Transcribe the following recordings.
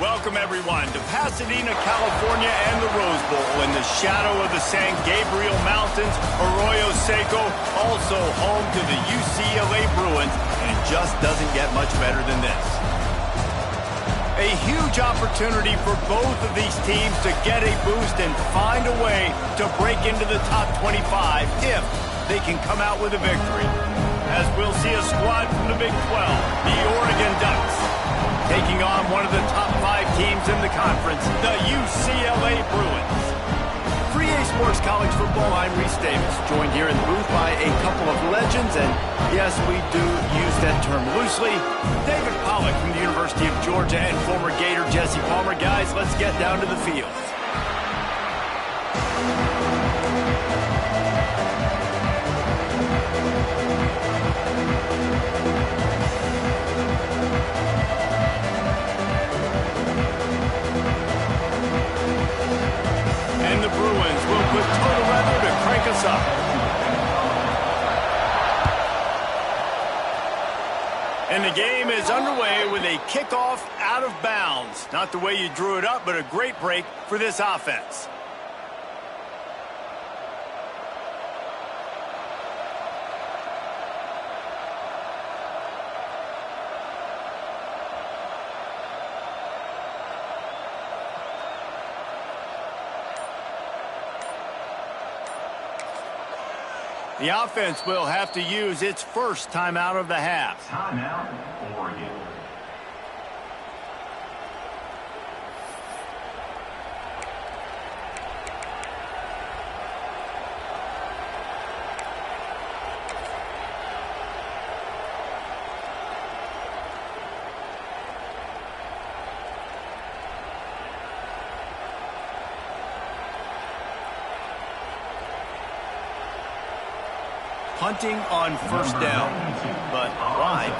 Welcome, everyone, to Pasadena, California and the Rose Bowl. In the shadow of the San Gabriel Mountains, Arroyo Seco, also home to the UCLA Bruins, and it just doesn't get much better than this. A huge opportunity for both of these teams to get a boost and find a way to break into the top 25 if they can come out with a victory. As we'll see a squad from the Big 12, the Oregon Ducks, taking on one of the top 5 teams in the conference, the UCLA Bruins. 3A Sports College Football, I'm Reese Davis, joined here in the booth by a couple of legends, and yes, we do use that term loosely. David Pollack from the University of Georgia and former Gator Jesse Palmer. Guys, let's get down to the field. And the Bruins will put total weather to crank us up. And the game is underway with a kickoff out of bounds. Not the way you drew it up, but a great break for this offense. The offense will have to use its first timeout of the half. Timeout, Oregon. Punting on first down, but wide.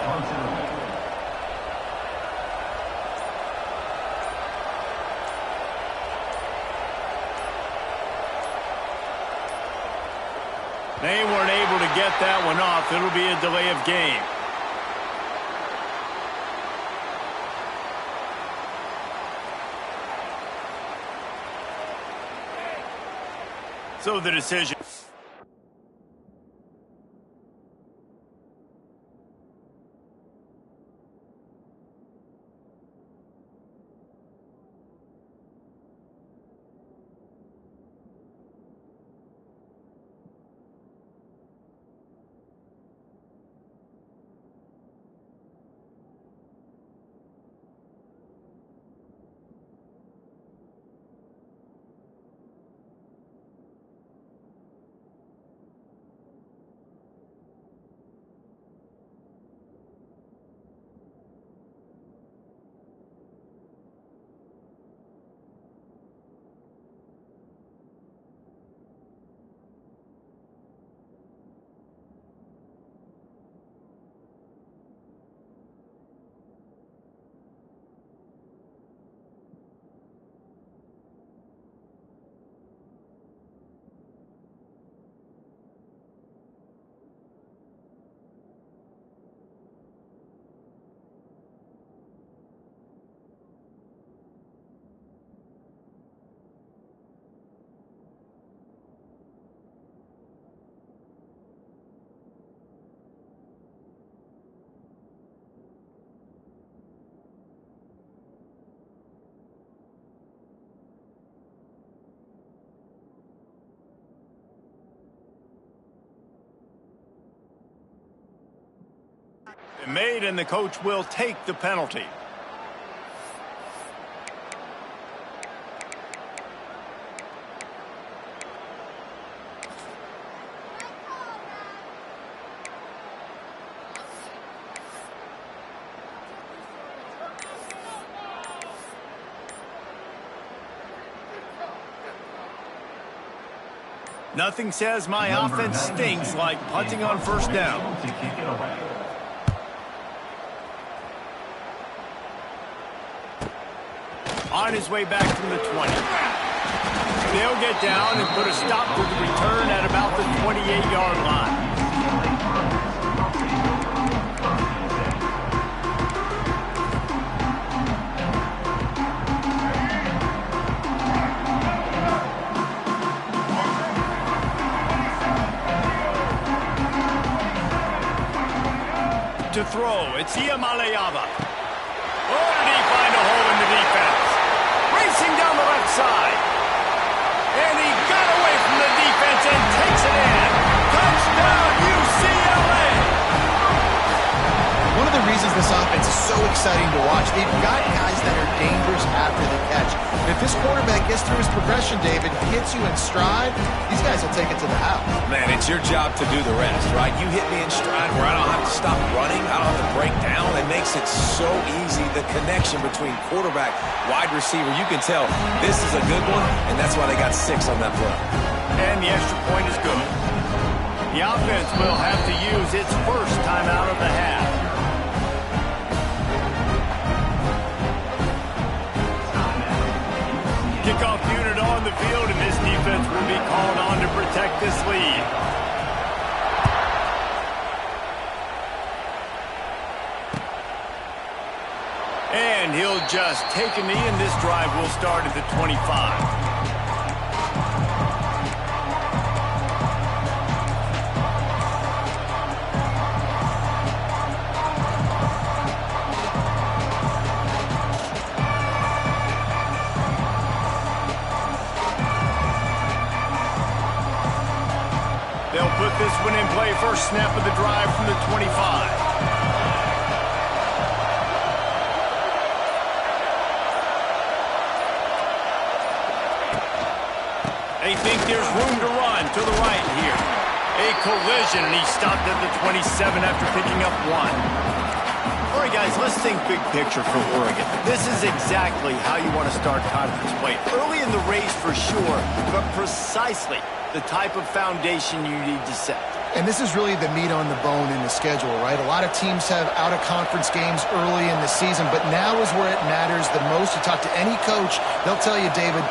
They weren't able to get that one off. It'll be a delay of game. So the decision. Made, and the coach will take the penalty. Nothing says my offense stinks like punting on first down. To kick it away. On his way back from the 20. They'll get down and put a stop to the return at about the 28-yard line. throw. It's Iamaleava. Oh, did he find a hole in the defense? Racing down the left side. And he got away from the defense and takes it in. Touchdown, UCLA! One of the reasons this offense is so exciting to watch, they've got guys that are dangerous after the catch. And if this quarterback gets through his progression, David, hits you in stride, these guys will take it to the house. Man, it's your job to do the rest, right? You hit me in stride where I don't have to stop running, I don't have to break down. It makes it so easy, the connection between quarterback, wide receiver. You can tell this is a good one, and that's why they got 6 on that play. And the extra point is good. The offense will have to use its first timeout of the half. Kickoff unit on the field, and this defense will be called on to protect this lead. And he'll just take a knee, and this drive will start at the 25. They'll put this one in play, first snap of the drive from the 25. They think there's room to run to the right here. A collision, and he stopped at the 27 after picking up 1. All right, guys, let's think big picture for Oregon. This is exactly how you want to start conference play. Early in the race for sure, but precisely the type of foundation you need to set. And this is really the meat on the bone in the schedule, right? A lot of teams have out-of-conference games early in the season, but now is where it matters the most. You talk to any coach, they'll tell you, David,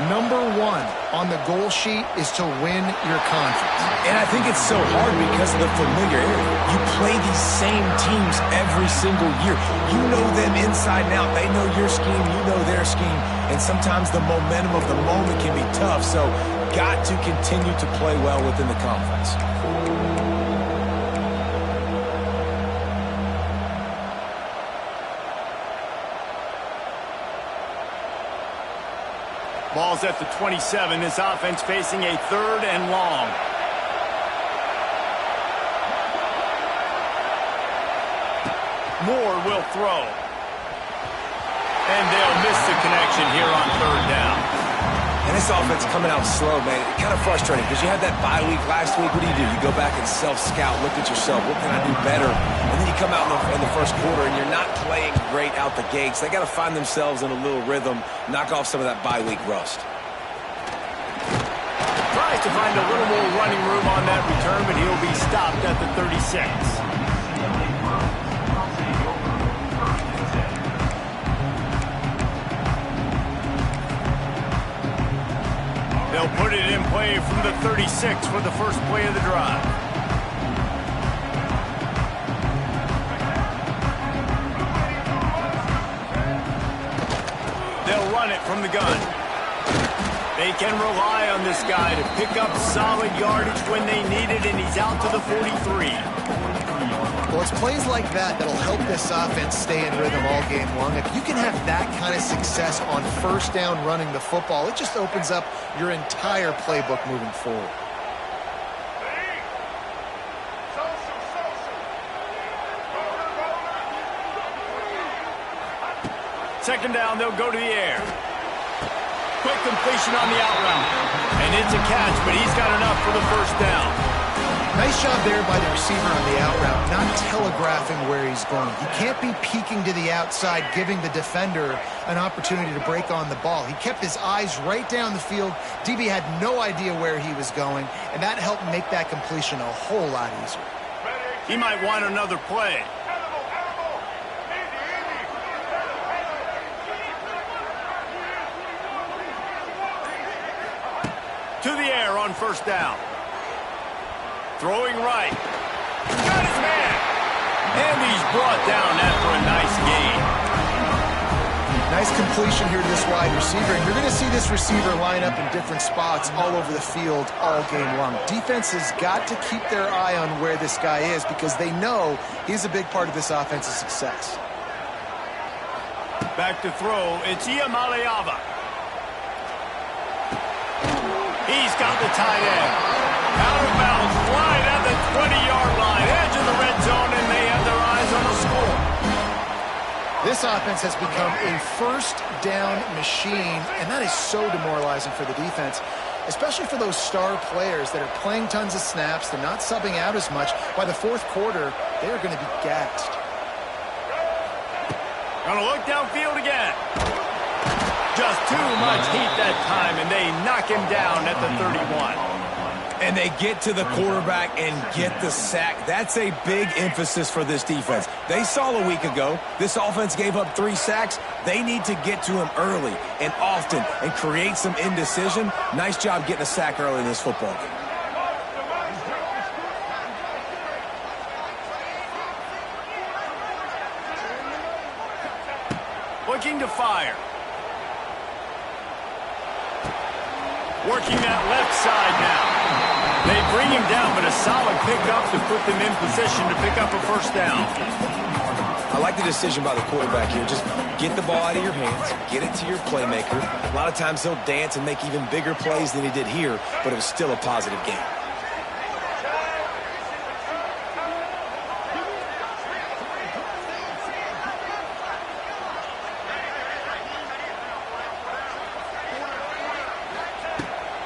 number 1 on the goal sheet is to win your conference. And I think it's so hard because of the familiarity. You play these same teams every single year. You know them inside and out. They know your scheme, you know their scheme, and sometimes the momentum of the moment can be tough, so got to continue to play well within the conference. Ball's at the 27. This offense facing a 3rd and long. Moore will throw. And they'll miss the connection here on 3rd down. And this offense coming out slow, man. It's kind of frustrating because you had that bye week last week. What do? You go back and self-scout, look at yourself. What can I do better? And then you come out in the first quarter and you're not playing great out the gates. They got to find themselves in a little rhythm, knock off some of that bye week rust. Tries to find a little more running room on that return, but he'll be stopped at the 36. They'll put it in play from the 36 for the first play of the drive. They'll run it from the gun. They can rely on this guy to pick up solid yardage when they need it, and he's out to the 43. Well, it's plays like that that'll help this offense stay in rhythm all game long. If you can have that kind of success on first down running the football, it just opens up your entire playbook moving forward. Second down, they'll go to the air. Quick completion on the out route. And it's a catch, but he's got enough for the first down. Nice job there by the receiver on the out route, not telegraphing where he's going. He can't be peeking to the outside, giving the defender an opportunity to break on the ball. He kept his eyes right down the field. DB had no idea where he was going, and that helped make that completion a whole lot easier. He might want another play. To the air on first down. Throwing right. Got his man. And he's brought down after a nice gain. Nice completion here to this wide receiver. And you're going to see this receiver line up in different spots all over the field all game long. Defense has got to keep their eye on where this guy is because they know he's a big part of this offense's success. Back to throw. It's Iamaleava. He's got the tight end. Out of bounds, wide at the 20-yard line. Edge of the red zone, and they have their eyes on the score. This offense has become a first down machine, and that is so demoralizing for the defense, especially for those star players that are playing tons of snaps. They're not subbing out as much. By the fourth quarter, they are going to be gassed. Gonna look downfield again. Just too much heat that time, and they knock him down at the 31. And they get to the quarterback and get the sack. That's a big emphasis for this defense. They saw a week ago, this offense gave up 3 sacks. They need to get to him early and often and create some indecision. Nice job getting a sack early in this football game. Looking to fire. Working that left side now. They bring him down, but a solid pickup to put them in position to pick up a first down. I like the decision by the quarterback here. Just get the ball out of your hands, get it to your playmaker. A lot of times he'll dance and make even bigger plays than he did here, but it was still a positive game.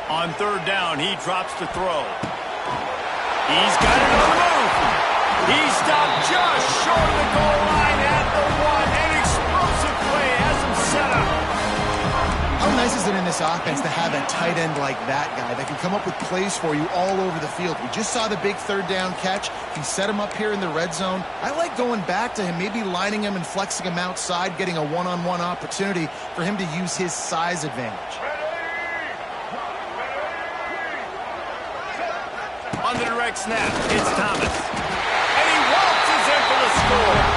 On third down, he drops to throw. He's got it on the move. He stopped just short of the goal line at the 1. An explosive play has him set up. How nice is it in this offense to have a tight end like that guy that can come up with plays for you all over the field? We just saw the big third down catch. He set him up here in the red zone. I like going back to him, maybe lining him and flexing him outside, getting a one-on-one opportunity for him to use his size advantage. On the direct snap, it's Thomas. And he waltzes in for the score.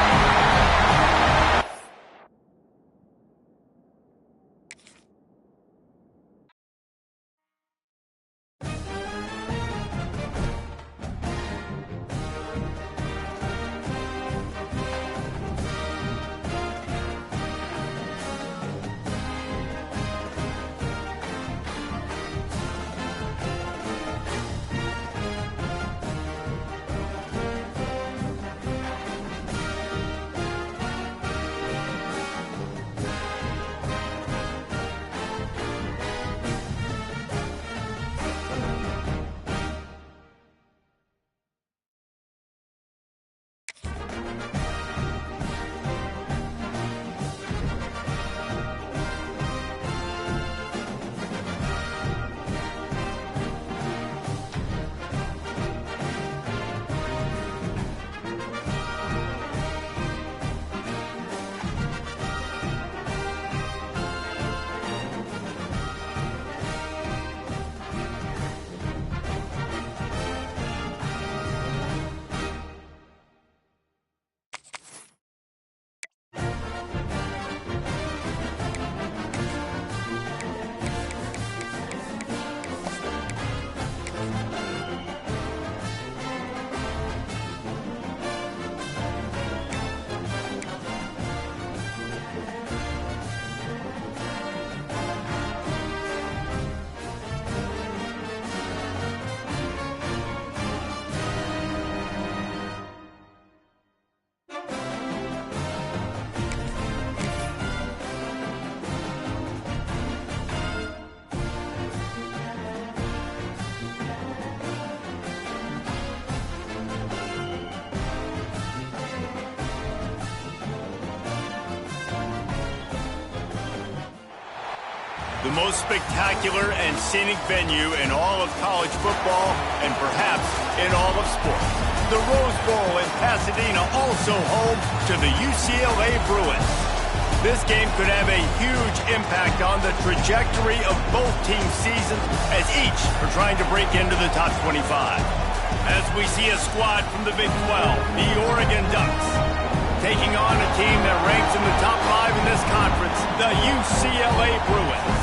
The most spectacular and scenic venue in all of college football and perhaps in all of sports. The Rose Bowl in Pasadena, also home to the UCLA Bruins. This game could have a huge impact on the trajectory of both teams' seasons as each are trying to break into the top 25. As we see a squad from the Big 12, the Oregon Ducks, taking on a team that ranks in the top 5 in this conference, the UCLA Bruins.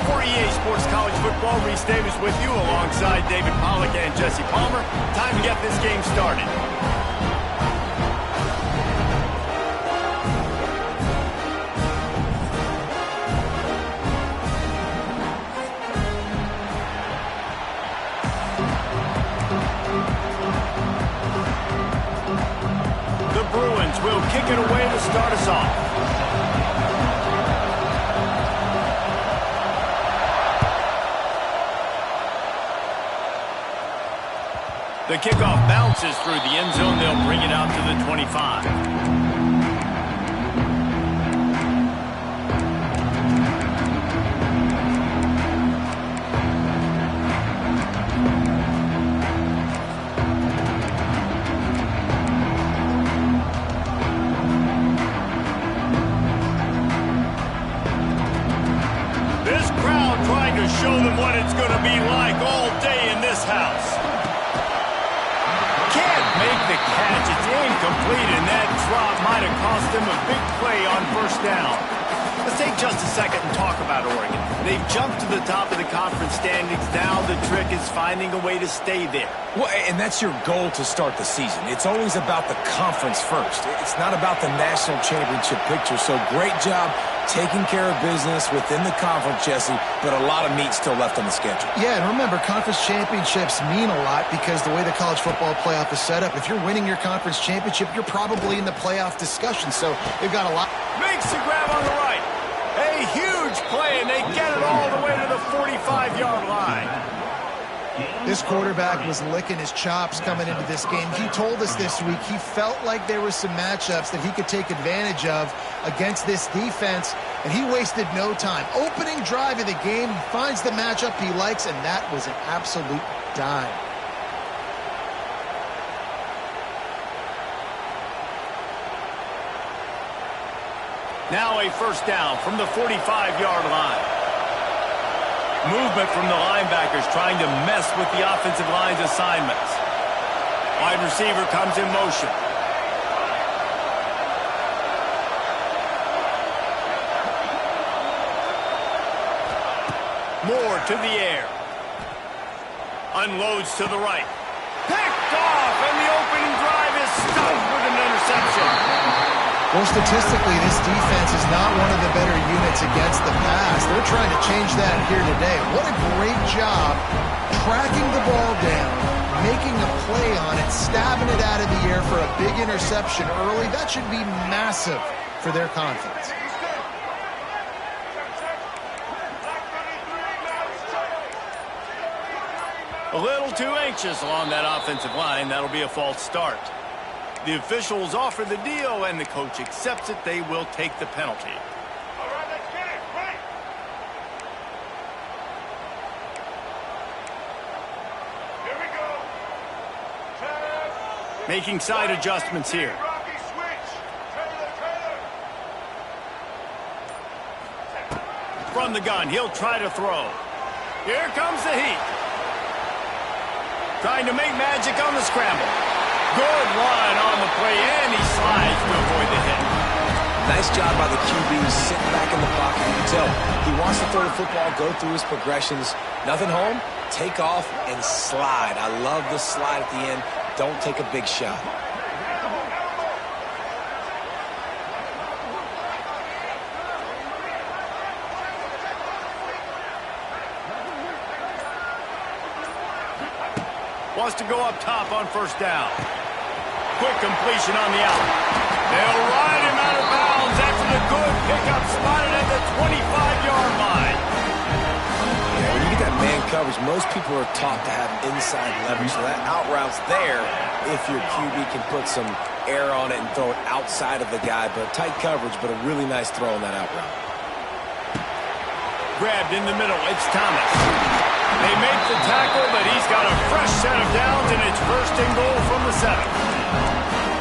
For EA Sports College Football, Reese Davis with you alongside David Pollack and Jesse Palmer. Time to get this game started. The Bruins will kick it away to start us off. The kickoff bounces through the end zone. They'll bring it out to the 25. This crowd trying to show them what it's going to be like all day in this house. Can't make the catch. It's incomplete, and that drop might have cost him a big play on first down. Let's take just a second and talk about Oregon. They've jumped to the top of the conference standings. Now the trick is finding a way to stay there. Well, and that's your goal to start the season. It's always about the conference first. It's not about the national championship picture. So great job taking care of business within the conference, Jesse, but a lot of meat still left on the schedule. Yeah, and remember, conference championships mean a lot because the way the college football playoff is set up, if you're winning your conference championship, you're probably in the playoff discussion. So they've got a lot. Makes the grab on the right. A huge play, and they get it all the way to the 45-yard line. This quarterback was licking his chops coming into this game. He told us this week he felt like there were some matchups that he could take advantage of against this defense, and he wasted no time. Opening drive of the game, he finds the matchup he likes, and that was an absolute dime. Now a first down from the 45-yard line. Movement from the linebackers trying to mess with the offensive line's assignments. Wide receiver comes in motion. Moore to the air. Unloads to the right. Picked off, and the opening drive is stuffed with an interception. Well, statistically, this defense is not one of the better units against the pass. They're trying to change that here today. What a great job tracking the ball down, making a play on it, stabbing it out of the air for a big interception early. That should be massive for their confidence. A little too anxious along that offensive line. That'll be a false start. The officials offer the deal, and the coach accepts it. They will take the penalty. All right, let's get it. Right. Here we go. Turn. Making side adjustments here. Rocky switch. Taylor. From the gun, he'll try to throw. Here comes the heat. Trying to make magic on the scramble. Good run on the play, and he slides to avoid the hit. Nice job by the QB, sitting back in the pocket. You can tell he wants to throw the football, go through his progressions. Nothing home, take off, and slide. I love the slide at the end. Don't take a big shot. Wants to go up top on first down. Quick completion on the out. They'll ride him out of bounds after the good pickup, spotted at the 25-yard line. Yeah, when you get that man coverage, most people are taught to have inside leverage. So that out route's there if your QB can put some air on it and throw it outside of the guy. But tight coverage, but a really nice throw on that out route. Grabbed in the middle. It's Thomas. They make the tackle, but he's got a fresh set of downs, and it's first and goal from the 7.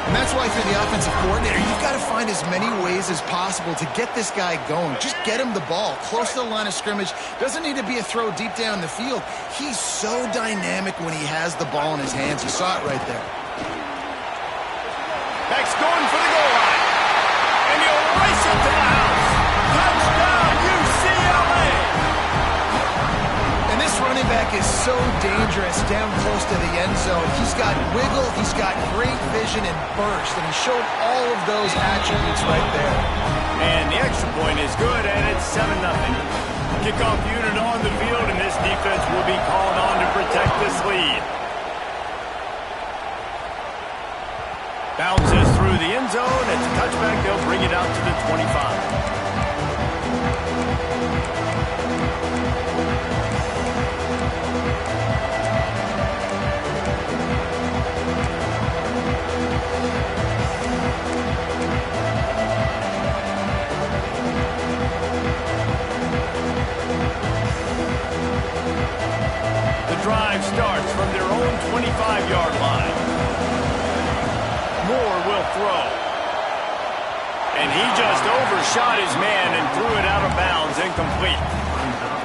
And that's why, for the offensive coordinator, you've got to find as many ways as possible to get this guy going. Just get him the ball close to the line of scrimmage. Doesn't need to be a throw deep down the field. He's so dynamic when he has the ball in his hands. You saw it right there. Beck's going for the goal line. And he'll race it to the house. Touchdown! so dangerous down close to the end zone. He's got wiggle, he's got great vision and burst, and he showed all of those attributes right there. And the extra point is good, and it's 7-0. Kickoff unit on the field, and this defense will be called on to protect this lead. Bounces through the end zone. It's a touchback. They'll bring it out to the 25. Drive starts from their own 25-yard line. Moore will throw. And he just overshot his man and threw it out of bounds, incomplete.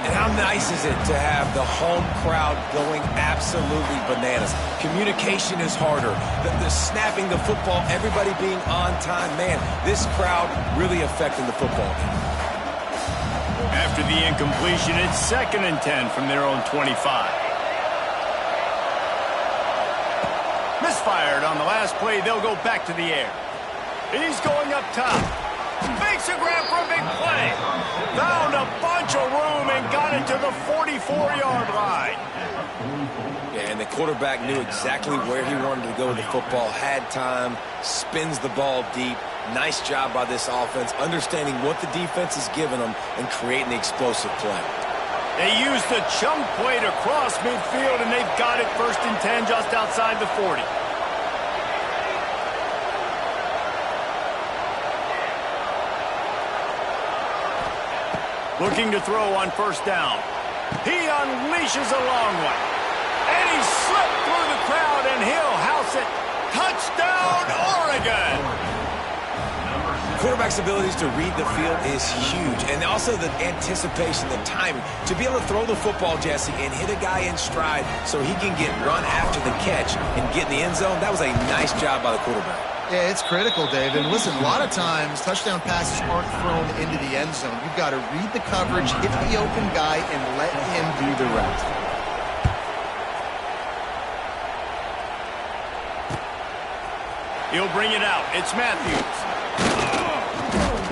And how nice is it to have the home crowd going absolutely bananas? Communication is harder. The snapping the football, everybody being on time. Man, this crowd really affecting the football game. After the incompletion, it's 2nd and 10 from their own 25. Misfired on the last play. They'll go back to the air. He's going up top. Makes a grab for a big play. Found a bunch of room and got it to the 44-yard line. Yeah, and the quarterback knew exactly where he wanted to go with the football, had time, spins the ball deep. Nice job by this offense, understanding what the defense is giving them and creating the explosive play. They used the chunk play to cross midfield, and they've got it 1st and 10 just outside the 40. Looking to throw on 1st down. He unleashes a long one. And he slipped through the crowd, and he'll house it. Touchdown, Oregon! Quarterback's abilities to read the field is huge, and also the anticipation, the timing. To be able to throw the football, Jesse, and hit a guy in stride so he can get run after the catch and get in the end zone, that was a nice job by the quarterback. Yeah, it's critical, Dave. And listen, a lot of times touchdown passes aren't thrown into the end zone. You've got to read the coverage, hit the open guy, and let him do the rest. He'll bring it out. It's Matthews.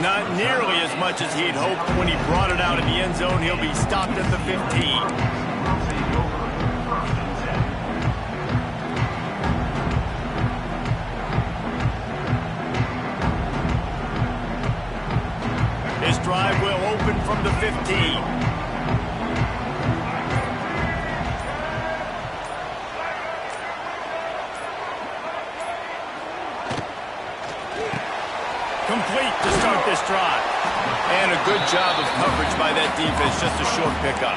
Not nearly as much as he'd hoped when he brought it out in the end zone. He'll be stopped at the 15. His drive will open from the 15. Complete to start this drive. And a good job of coverage by that defense. Just a short pickup.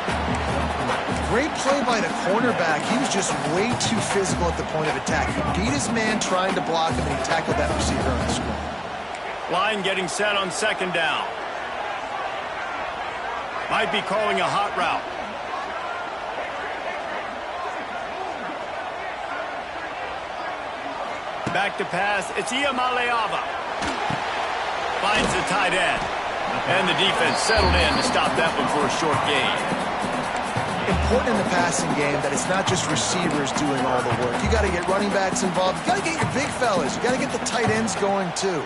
Great play by the cornerback. He was just way too physical at the point of attack. He beat his man trying to block him, and he tackled that receiver on the screen. Line getting set on 2nd down. Might be calling a hot route. Back to pass. It's Iamaleava. Finds the tight end. And the defense settled in to stop that one for a short gain. Important in the passing game that it's not just receivers doing all the work. You got to get running backs involved. You got to get your big fellas. You got to get the tight ends going too.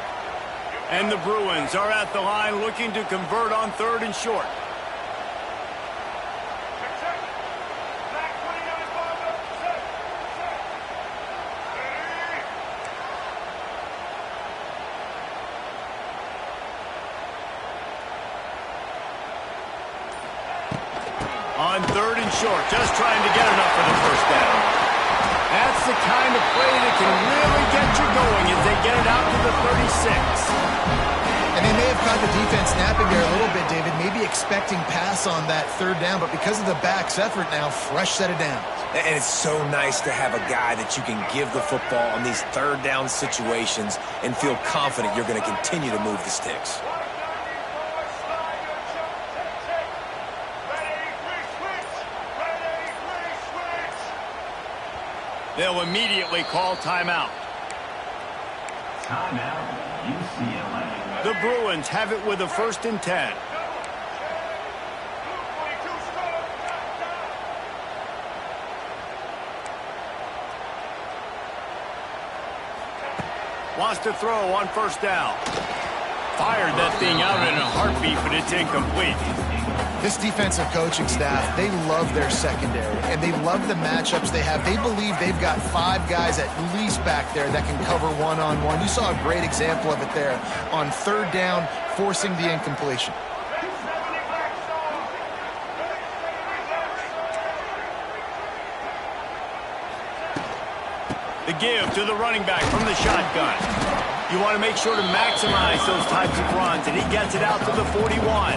And the Bruins are at the line looking to convert on 3rd and short. On 3rd and short, just trying to get enough for the 1st down. That's the kind of play that can really get you going as they get it out to the 36. And they may have caught the defense napping there a little bit, David, maybe expecting pass on that 3rd down, but because of the back's effort now, fresh set of downs. And it's so nice to have a guy that you can give the football on these 3rd down situations and feel confident you're going to continue to move the sticks. They'll immediately call timeout. Timeout, UCLA. The Bruins have it with a 1st and 10. Wants to throw on first down. Fired that thing out in a heartbeat, but it's incomplete. This defensive coaching staff, they love their secondary, and they love the matchups they have. They believe they've got 5 guys at least back there that can cover one-on-one. You saw a great example of it there on third down, forcing the incompletion. The give to the running back from the shotgun. You want to make sure to maximize those types of runs, and he gets it out to the 41.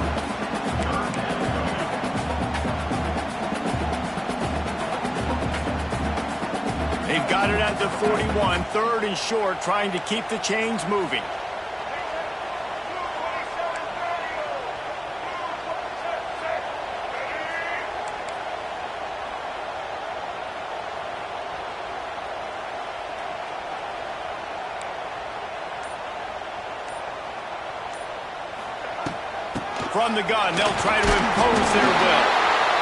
They've got it at the 41, third and short, trying to keep the chains moving. From the gun, they'll try to impose their will.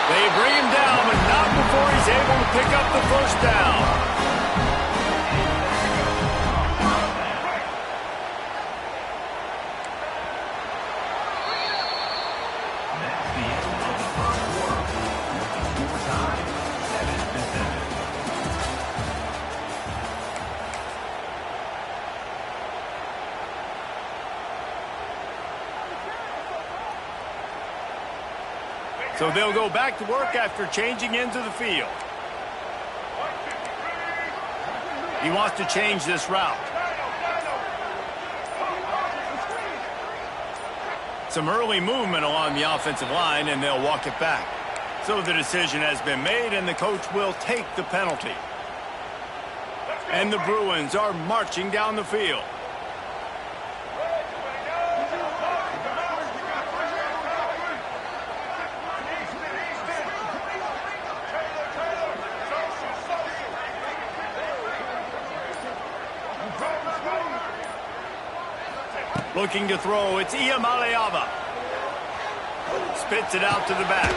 They bring him down, but not before he's able to pick up the first down. So they'll go back to work after changing into the field. He wants to change this route. Some early movement along the offensive line, and they'll walk it back. So the decision has been made, and the coach will take the penalty. And the Bruins are marching down the field. Looking to throw, it's Iamaleava. Spits it out to the back.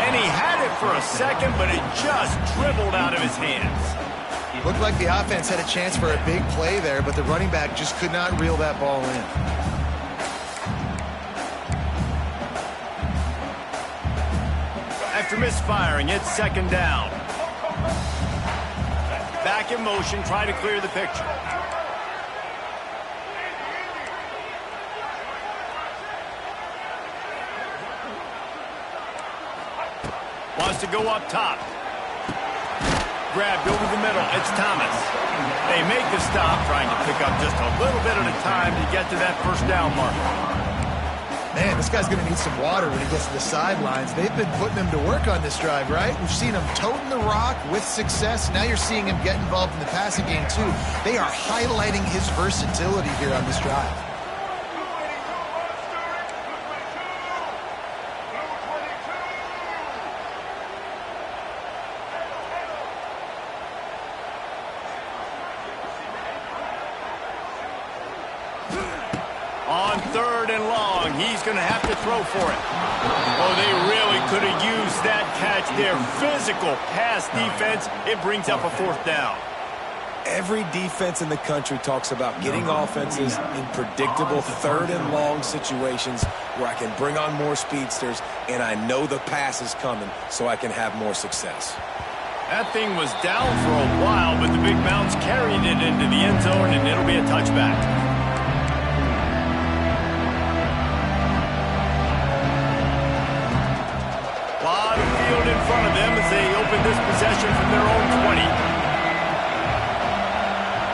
And he had it for a second, but it just dribbled out of his hands. Looked like the offense had a chance for a big play there, but the running back just could not reel that ball in. After misfiring, it's second down. Back in motion, try to clear the picture. Wants to go up top. Grabbed over the middle. It's Thomas. They make the stop, trying to pick up just a little bit at a time to get to that first down marker. Man, this guy's going to need some water when he gets to the sidelines. They've been putting him to work on this drive, right? We've seen him toting the rock with success. Now you're seeing him get involved in the passing game, too. They are highlighting his versatility here on this drive. On third and long, he's going to have to throw for it. Oh, they really could have used that catch there. Physical pass defense. It brings up a fourth down. Every defense in the country talks about getting offenses in predictable third and long situations where I can bring on more speedsters and I know the pass is coming so I can have more success. That thing was down for a while, but the Big Mounts carried it into the end zone, and it'll be a touchback. In front of them as they open this possession from their own 20.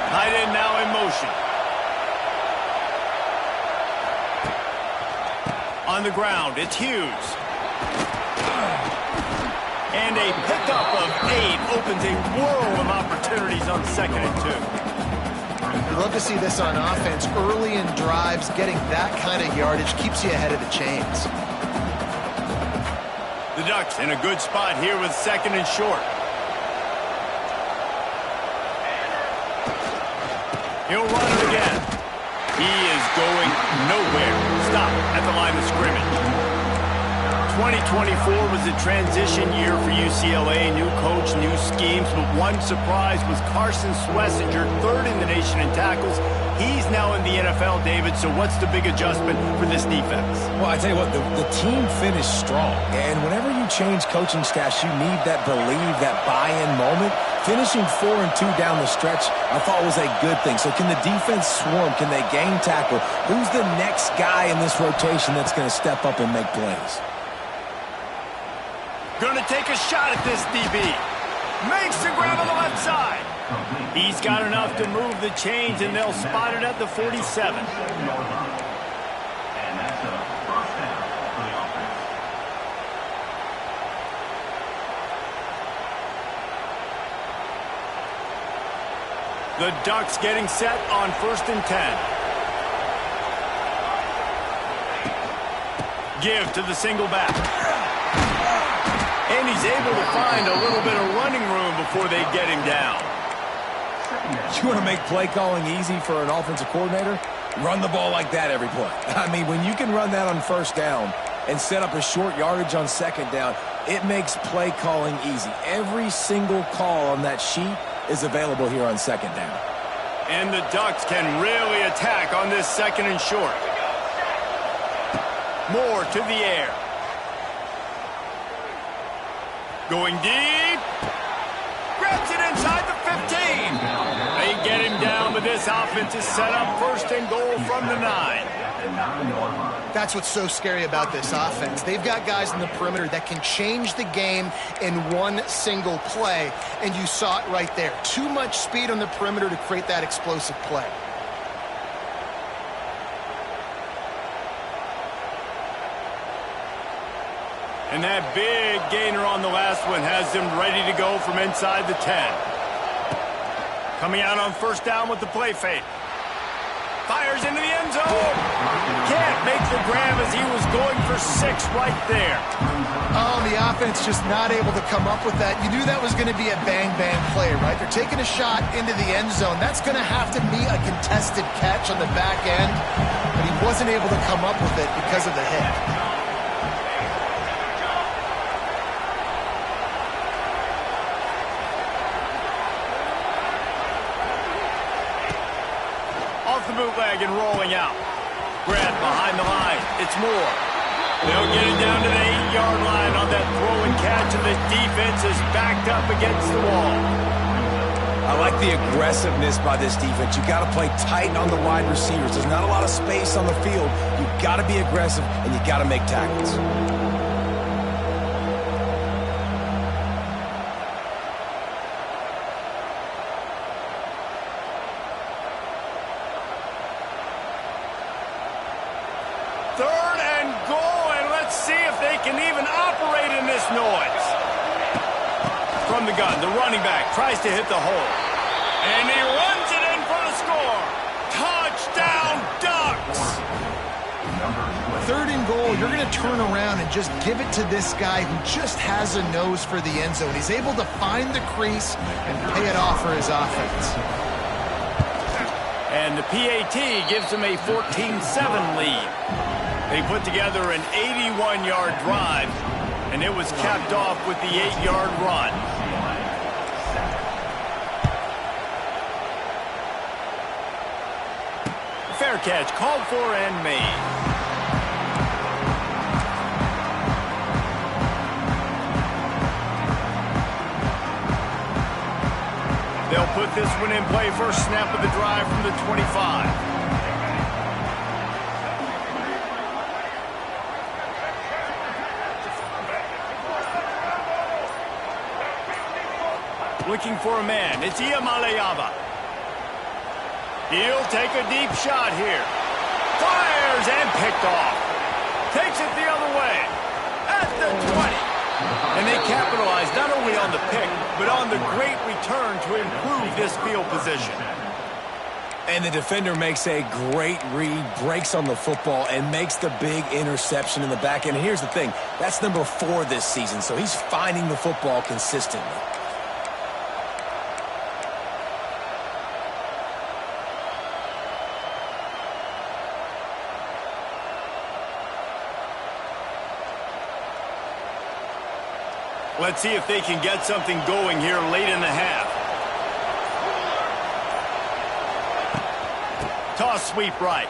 Tight end now in motion. On the ground, it's Hughes. And a pickup of 8 opens a world of opportunities on 2nd and 2. You love to see this on offense. Early in drives, getting that kind of yardage keeps you ahead of the chains. The Ducks in a good spot here with 2nd and short. He'll run it again. He is going nowhere. Stop at the line of scrimmage. 2024 was a transition year for UCLA. New coach, new schemes, but one surprise was Carson Schlesinger, 3rd in the nation in tackles. He's now in the NFL, David, so what's the big adjustment for this defense? Well, I tell you what, the team finished strong. And whenever you change coaching staffs, you need that believe, that buy-in moment. Finishing 4-2 down the stretch, I thought was a good thing. So can the defense swarm? Can they gain tackle? Who's the next guy in this rotation that's going to step up and make plays? Going to take a shot at this DB. Makes the grab on the left side. He's got enough to move the chains, and they'll spot it at the 47. And that's a first down for the offense. The Ducks getting set on 1st and 10. Give to the single back. And he's able to find a little bit of running room before they get him down. You want to make play calling easy for an offensive coordinator? Run the ball like that every play. I mean, when you can run that on 1st down and set up a short yardage on 2nd down, it makes play calling easy. Every single call on that sheet is available here on 2nd down. And the Ducks can really attack on this 2nd and short. More to the air. Going deep. Grabs it inside the 15. They get him down, but this offense is set up 1st and goal from the 9. That's what's so scary about this offense. They've got guys in the perimeter that can change the game in one single play, and you saw it right there. Too much speed on the perimeter to create that explosive play. And that big gainer on the last one has them ready to go from inside the 10. Coming out on 1st down with the play fake. Fires into the end zone. Can't make the grab as he was going for 6 right there. Oh, the offense just not able to come up with that. You knew that was going to be a bang-bang play, right? They're taking a shot into the end zone. That's going to have to be a contested catch on the back end, but he wasn't able to come up with it because of the hit. The bootleg and rolling out. Grant behind the line. It's Moore. They'll get it down to the 8-yard line on that throw and catch, and the defense is backed up against the wall. I like the aggressiveness by this defense. You got to play tight on the wide receivers. There's not a lot of space on the field. You got to be aggressive, and you got to make tackles. From the gun, the running back tries to hit the hole. And he runs it in for the score. Touchdown, Ducks! 3rd and goal, you're going to turn around and just give it to this guy who just has a nose for the end zone. He's able to find the crease and pay it off for his offense. And the PAT gives him a 14-7 lead. They put together an 81-yard drive, and it was capped off with the 8-yard run. Fair catch, called for and made. They'll put this one in play first snap of the drive from the 25. Looking for a man. It's Iamaleava. He'll take a deep shot here. Fires and picked off. Takes it the other way. At the 20. And they capitalize not only on the pick, but on the great return to improve this field position. And the defender makes a great read, breaks on the football, and makes the big interception in the back end. And here's the thing. That's number 4 this season, so he's finding the football consistently. Let's see if they can get something going here late in the half. Toss sweep right.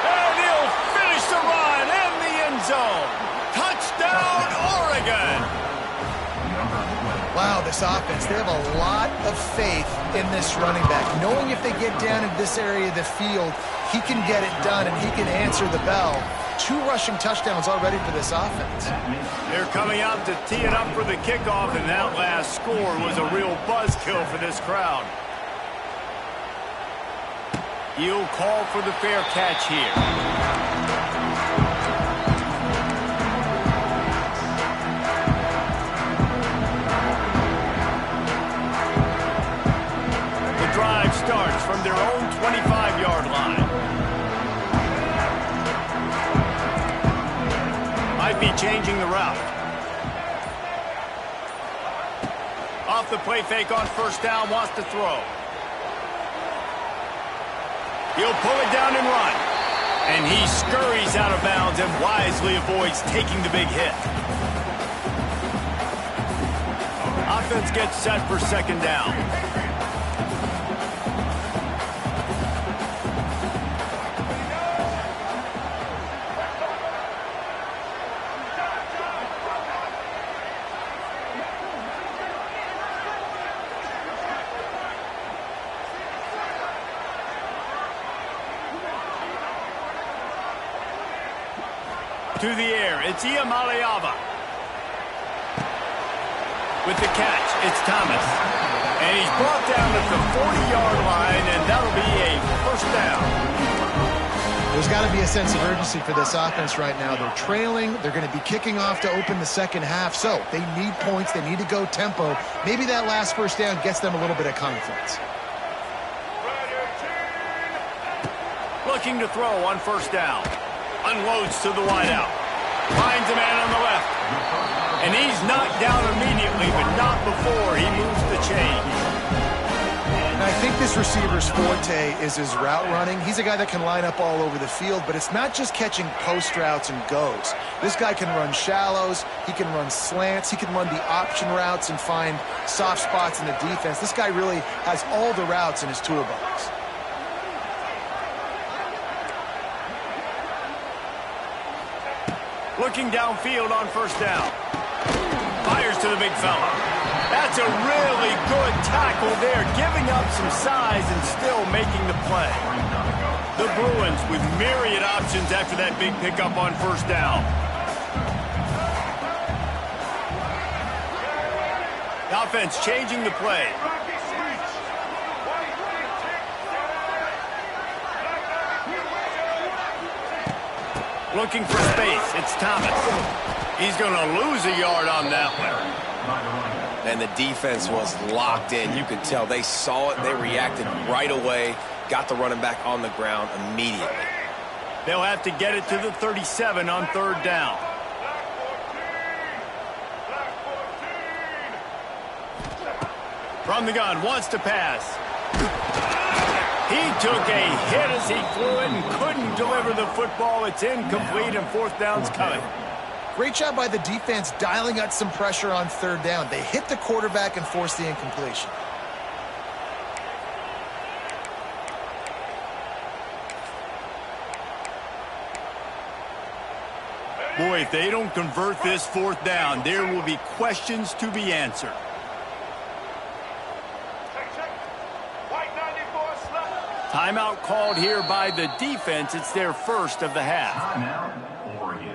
And he'll finish the run in the end zone. Touchdown, Oregon. Wow, this offense, they have a lot of faith in this running back. Knowing if they get down in this area of the field, he can get it done and he can answer the bell. 2 rushing touchdowns already for this offense. They're coming out to tee it up for the kickoff, and that last score was a real buzzkill for this crowd. He'll call for the fair catch here. Drive starts from their own 25-yard line. Might be changing the route. Off the play fake on first down, wants to throw. He'll pull it down and run. And he scurries out of bounds and wisely avoids taking the big hit. Offense gets set for second down. To the air, it's Iamaleava. With the catch, it's Thomas. And he's brought down at the 40-yard line, and that'll be a first down. There's got to be a sense of urgency for this offense right now. They're trailing. They're going to be kicking off to open the second half. So they need points. They need to go tempo. Maybe that last first down gets them a little bit of confidence. Looking to throw on first down. Unloads to the wideout. Finds a man on the left. And he's knocked down immediately, but not before he moves the chain. And I think this receiver's forte is his route running. He's a guy that can line up all over the field, but it's not just catching post routes and goes. This guy can run shallows. He can run slants. He can run the option routes and find soft spots in the defense. This guy really has all the routes in his toolbox. Looking downfield on first down. Fires to the big fella. That's a really good tackle there, giving up some size and still making the play. The Bruins with myriad options after that big pickup on first down. The offense changing the play. Looking for space. It's Thomas. He's going to lose a yard on that one. And the defense was locked in. You could tell they saw it. They reacted right away. Got the running back on the ground immediately. They'll have to get it to the 37 on third down. From the gun, wants to pass. He took a hit as he threw it and couldn't deliver the football. It's incomplete and fourth down's coming. Great job by the defense dialing out some pressure on third down. They hit the quarterback and forced the incompletion. Boy, if they don't convert this fourth down, there will be questions to be answered. Timeout called here by the defense. It's their first of the half. Timeout, Oregon.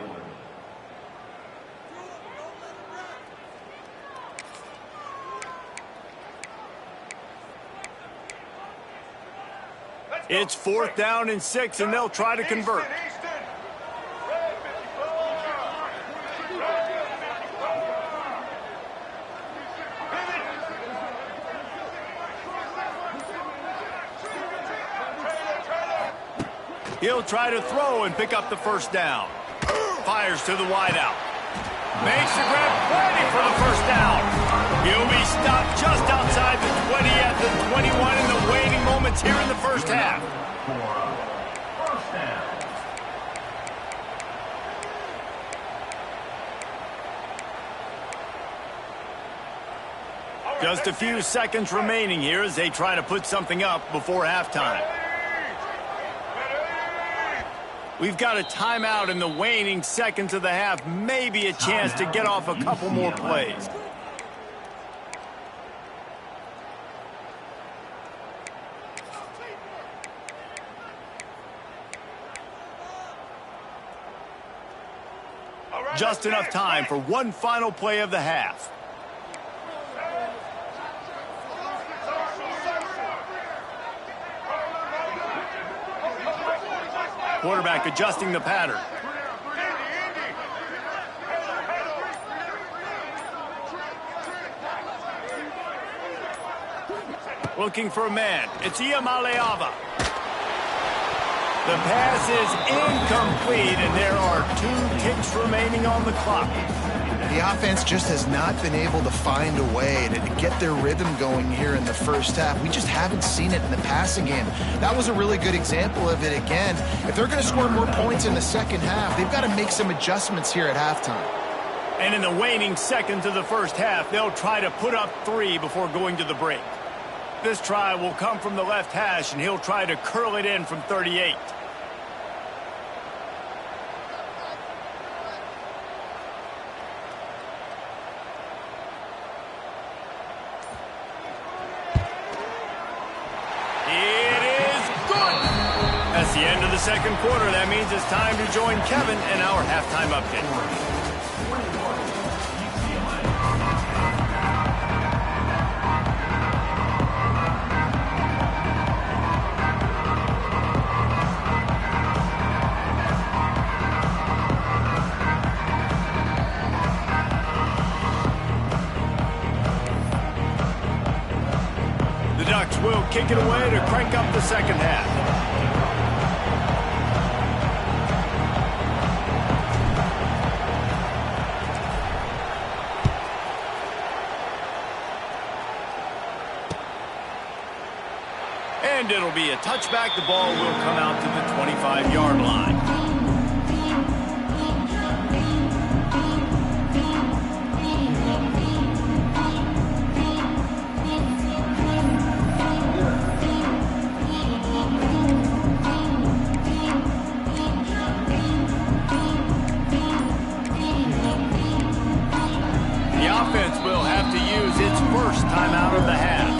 It's fourth down and 6, and they'll try to convert. He'll try to throw and pick up the first down. Fires to the wideout. Makes the grab, ready for the first down. He'll be stopped just outside the 20 at the 21 in the waning moments here in the first half. First down. Just a few seconds remaining here as they try to put something up before halftime. We've got a timeout in the waning seconds of the half. Maybe a chance to get off a couple more plays. Just enough time for one final play of the half. Quarterback adjusting the pattern. Looking for a man. It's Iamaleava. The pass is incomplete, and there are 2 ticks remaining on the clock. The offense just has not been able to find a way to get their rhythm going here in the first half. We just haven't seen it in the passing game. That was a really good example of it again. If they're going to score more points in the second half, they've got to make some adjustments here at halftime. And in the waning seconds of the first half, they'll try to put up 3 before going to the break. This try will come from the left hash, and he'll try to curl it in from 38. That's the end of the second quarter. That means it's time to join Kevin in our halftime update. The Ducks will kick it away to crank up the second half. And it'll be a touchback. The ball will come out to the 25-yard line. The offense will have to use its first timeout of the half.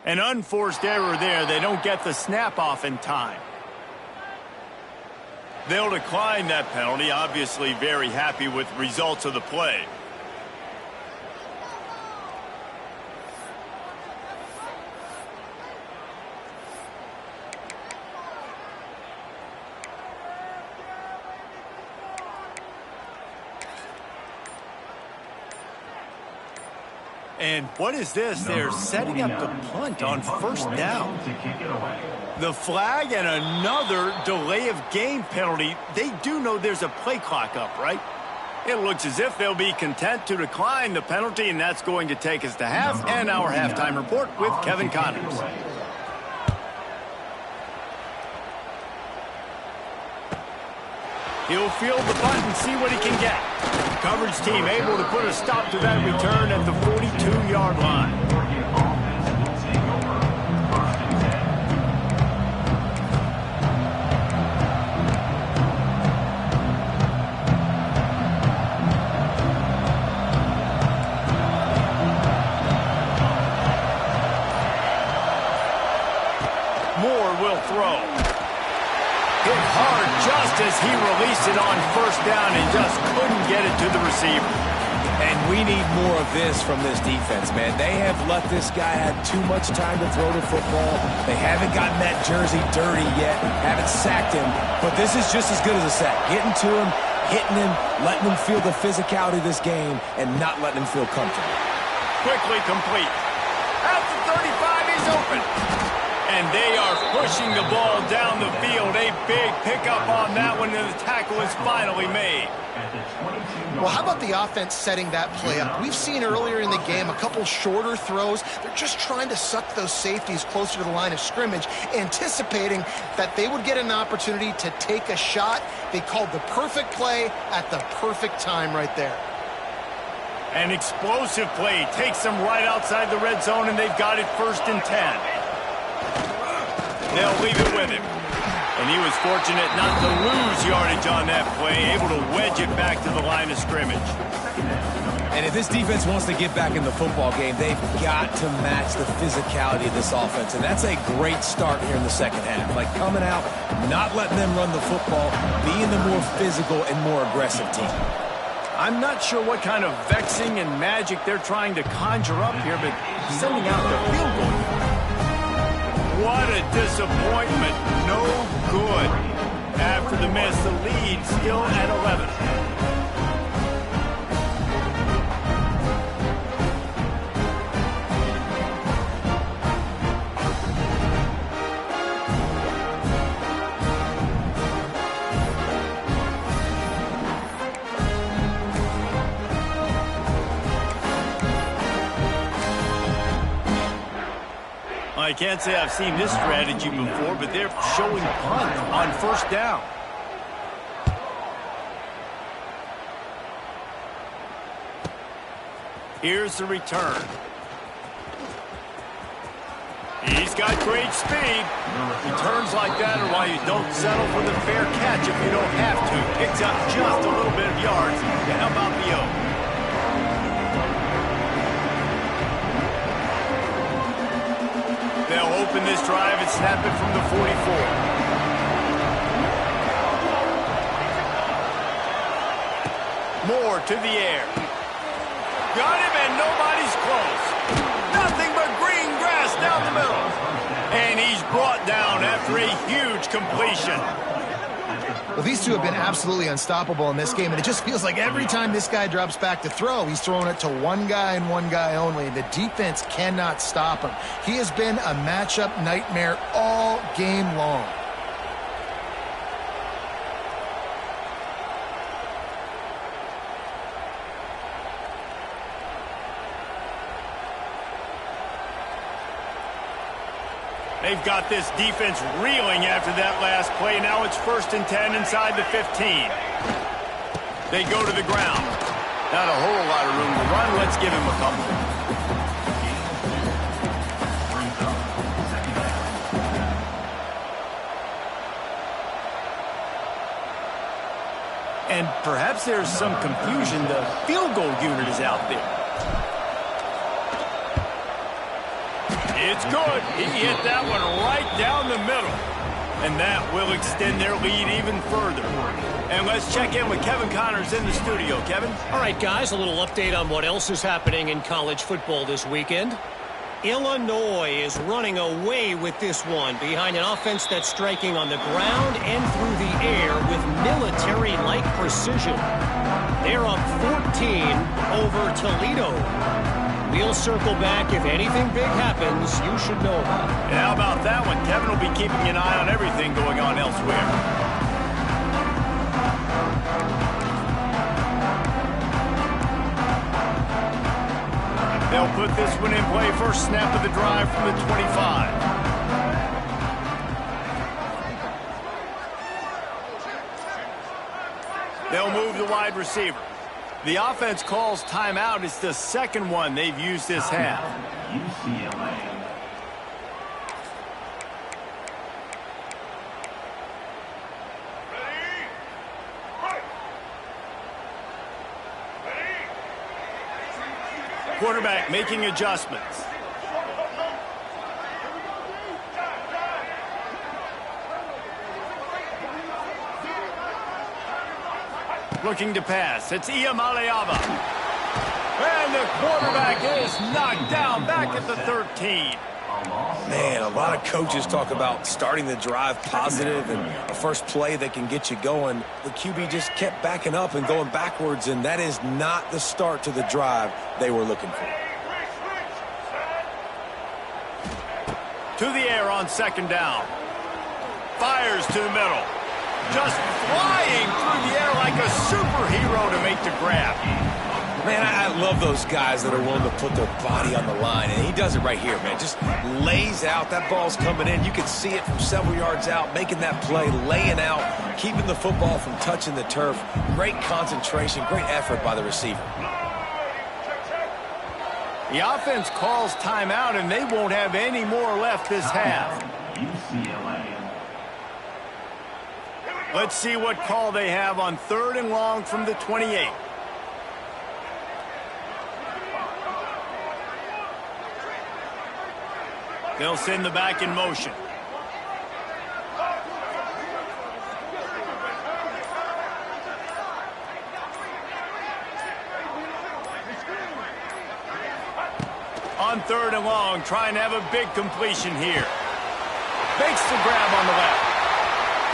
An unforced error there. They don't get the snap off in time. They'll decline that penalty. Obviously very happy with results of the play. And what is this? They're setting up the punt on first down. The flag and another delay of game penalty. They do know there's a play clock up, right? It looks as if they'll be content to decline the penalty, and that's going to take us to half and our halftime report with Kevin Connors. He'll field the punt and see what he can get. Coverage team able to put a stop to that return at the 42-yard line. Moore will throw. Hit hard just as he released it on first down and just couldn't get it to the receiver. And we need more of this from this defense, man. They have let this guy have too much time to throw the football. They haven't gotten that jersey dirty yet, haven't sacked him, but this is just as good as a sack. Getting to him, hitting him, letting him feel the physicality of this game, and not letting him feel comfortable. Quickly complete. At the 35, he's open. And they are pushing the ball down the field. A big pickup on that one, and the tackle is finally made. Well, how about the offense setting that play up? We've seen earlier in the game a couple shorter throws. They're just trying to suck those safeties closer to the line of scrimmage, anticipating that they would get an opportunity to take a shot. They called the perfect play at the perfect time right there. An explosive play takes them right outside the red zone, and they've got it 1st and 10. They'll leave it with him. And he was fortunate not to lose yardage on that play, able to wedge it back to the line of scrimmage. And if this defense wants to get back in the football game, they've got to match the physicality of this offense. And that's a great start here in the second half. Like coming out, not letting them run the football, being the more physical and more aggressive team. I'm not sure what kind of vexing and magic they're trying to conjure up here, but sending out the field goal. What a disappointment. No good. After the miss, the lead still at 11. I can't say I've seen this strategy before, but they're showing punt on first down. Here's the return. He's got great speed. Returns like that are why you don't settle for the fair catch if you don't have to. Picks up just a little bit of yards to help out the O. They'll open this drive and snap it from the 44. Moore to the air. Got him, and nobody's close. Nothing but green grass down the middle. And he's brought down after a huge completion. Well, these two have been absolutely unstoppable in this game, and it just feels like every time this guy drops back to throw, he's throwing it to one guy and one guy only. The defense cannot stop him. He has been a matchup nightmare all game long. They've got this defense reeling after that last play. Now it's 1st and 10 inside the 15. They go to the ground. Not a whole lot of room to run. Let's give him a couple. And perhaps there's some confusion. The field goal unit is out there. It's good. He hit that one right down the middle. And that will extend their lead even further. And let's check in with Kevin Connors in the studio. Kevin? All right, guys, a little update on what else is happening in college football this weekend. Illinois is running away with this one behind an offense that's striking on the ground and through the air with military-like precision. They're up 14 over Toledo. We'll circle back. If anything big happens, you should know about it. And how about that one? Kevin will be keeping an eye on everything going on elsewhere. They'll put this one in play. First snap of the drive from the 25. They'll move the wide receiver. The offense calls timeout. It's the second one they've used this half. UCLA. Quarterback making adjustments. Looking to pass. It's Iamaleava. And the quarterback is knocked down back at the 13. Man, a lot of coaches talk about starting the drive positive and a first play that can get you going. The QB just kept backing up and going backwards, and that is not the start to the drive they were looking for. To the air on second down. Fires to the middle. Just flying through the air like a superhero to make the grab. Man, I love those guys that are willing to put their body on the line, and he does it right here, man. Just lays out. That ball's coming in. You can see it from several yards out, making that play, laying out, keeping the football from touching the turf. Great concentration, great effort by the receiver. The offense calls timeout, and they won't have any more left this half. UCLA. Let's see what call they have on third and long from the 28. They'll send the back in motion. On third and long, trying to have a big completion here. Makes the grab on the left.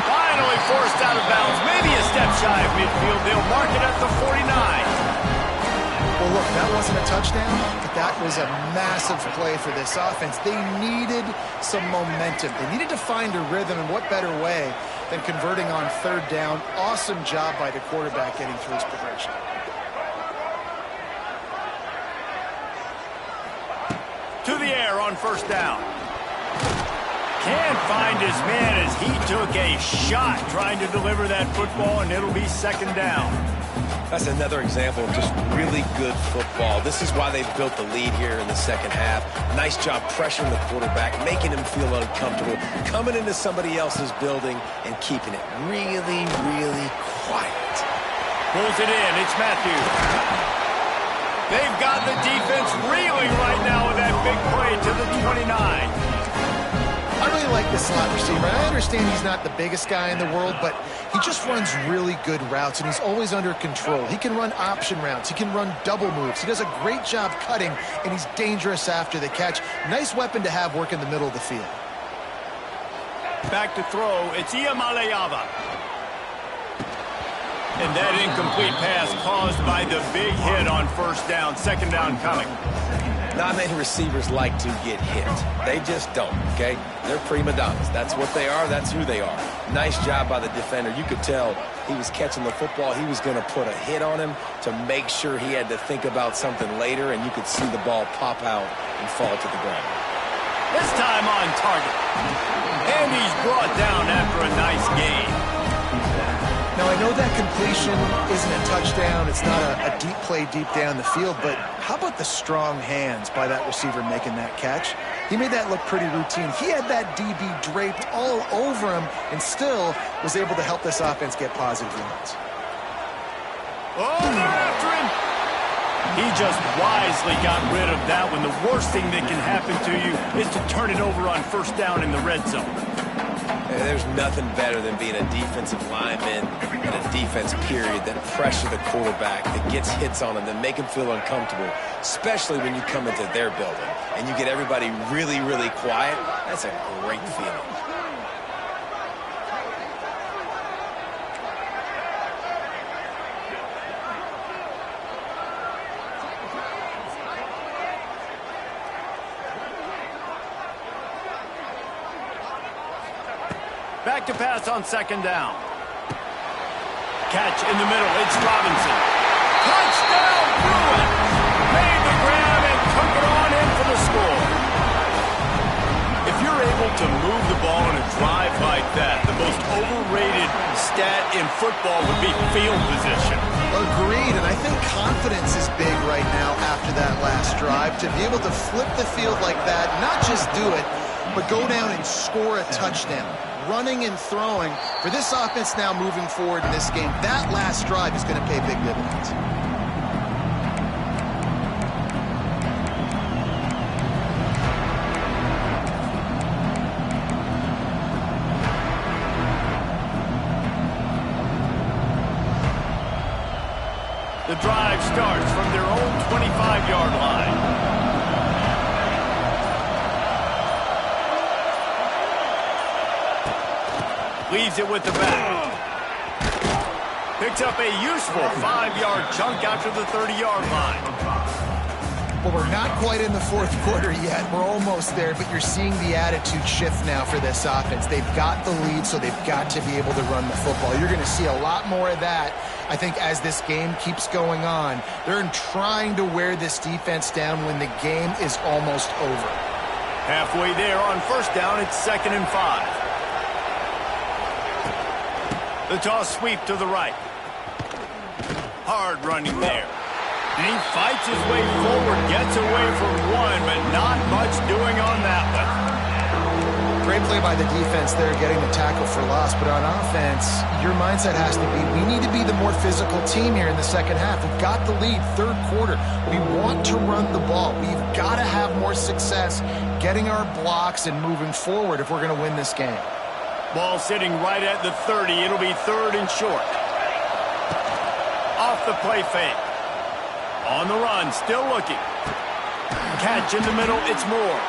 Finally forced out of bounds. Maybe a step shy of midfield. They'll mark it at the 49. Well, look, that wasn't a touchdown, but that was a massive play for this offense. They needed some momentum. They needed to find a rhythm, and what better way than converting on third down. Awesome job by the quarterback getting through his progression. To the air on first down. Can't find his man as he took a shot trying to deliver that football, and it'll be second down. That's another example of just really good football. This is why they've built the lead here in the second half. Nice job pressuring the quarterback, making him feel uncomfortable, coming into somebody else's building and keeping it really, really quiet. Pulls it in. It's Matthews. They've got the defense reeling right now with that big play to the 29. I really like this slot receiver. I understand he's not the biggest guy in the world, but he just runs really good routes, and he's always under control. He can run option routes. He can run double moves. He does a great job cutting, and he's dangerous after the catch. Nice weapon to have work in the middle of the field. Back to throw. It's Iamaleava. And that incomplete pass caused by the big hit on first down. Second down coming. Not many receivers like to get hit. They just don't, okay? They're prima donnas. That's what they are. That's who they are. Nice job by the defender. You could tell he was catching the football. He was going to put a hit on him to make sure he had to think about something later, and you could see the ball pop out and fall to the ground. This time on target. And he's brought down after a nice gain. Now, I know that completion isn't a touchdown. It's not a deep play deep down the field, but how about the strong hands by that receiver making that catch? He made that look pretty routine. He had that DB draped all over him and still was able to help this offense get positive yards. Oh, they're after him. He just wisely got rid of that when the worst thing that can happen to you is to turn it over on first down in the red zone. There's nothing better than being a defensive lineman and a defense period that pressure the quarterback, that gets hits on him, that make him feel uncomfortable, especially when you come into their building and you get everybody really, really quiet. That's a great feeling. Back to pass on second down. Catch in the middle. It's Robinson. Touchdown, Bruins! Made the grab and took it on in for the score. If you're able to move the ball in a drive like that, the most overrated stat in football would be field position. Agreed, and I think confidence is big right now after that last drive. To be able to flip the field like that, not just do it, but go down and score a touchdown. Running and throwing for this offense now moving forward in this game. That last drive is going to pay big dividends. The drive starts from their own 25-yard line. Leaves it with the back. Picks up a useful 5-yard chunk after the 30-yard line. Well, we're not quite in the fourth quarter yet. We're almost there, but you're seeing the attitude shift now for this offense. They've got the lead, so they've got to be able to run the football. You're going to see a lot more of that, I think, as this game keeps going on. They're trying to wear this defense down when the game is almost over. Halfway there on first down, it's 2nd and 5. The toss sweep to the right. Hard running there. And he fights his way forward, gets away from one, but not much doing on that one. Great play by the defense there, getting the tackle for loss. But on offense, your mindset has to be, we need to be the more physical team here in the second half. We've got the lead, third quarter. We want to run the ball. We've got to have more success getting our blocks and moving forward if we're going to win this game. Ball sitting right at the 30. It'll be 3rd and short. Off the play fake. On the run, still looking. Catch in the middle, it's Moore.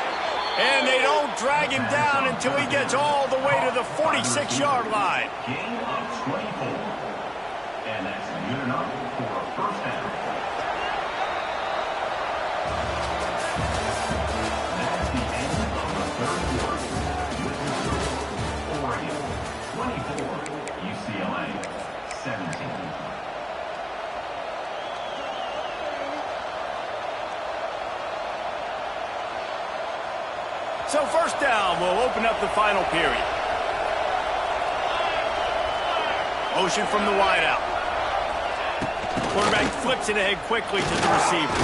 And they don't drag him down until he gets all the way to the 46-yard line. Gain of 24. And that's good enough for a first down. That's the end of the third quarter. With the score, Oregon 24, UCLA 17. So first down will open up the final period. Motion from the wideout. Quarterback flips it ahead quickly to the receiver.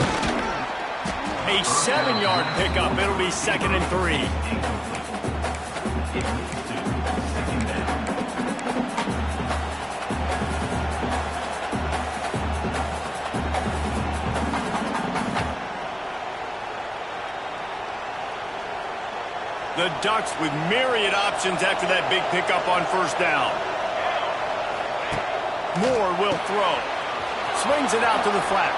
A 7-yard pickup. It'll be 2nd and 3. The Ducks with myriad options after that big pickup on first down. Moore will throw. Swings it out to the flat.